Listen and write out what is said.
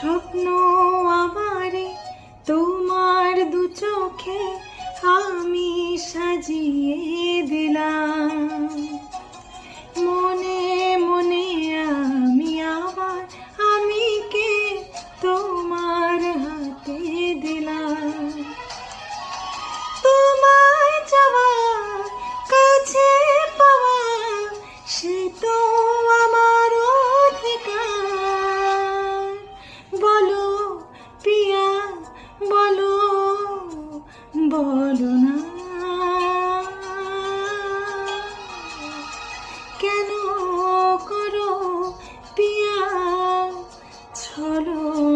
স্বপ্ন আমারে তোমার দু চোখে আমি সাজিয়ে দিলাম। মনে মনে আমি আবার আমিকে তোমার হাতে দিলাম। তোমায় চাওয়া কাছে পাওয়া সে তো আমার অধিকার। বলো পিয়া বলো, বলো না কেন করো পিয়া ছলো।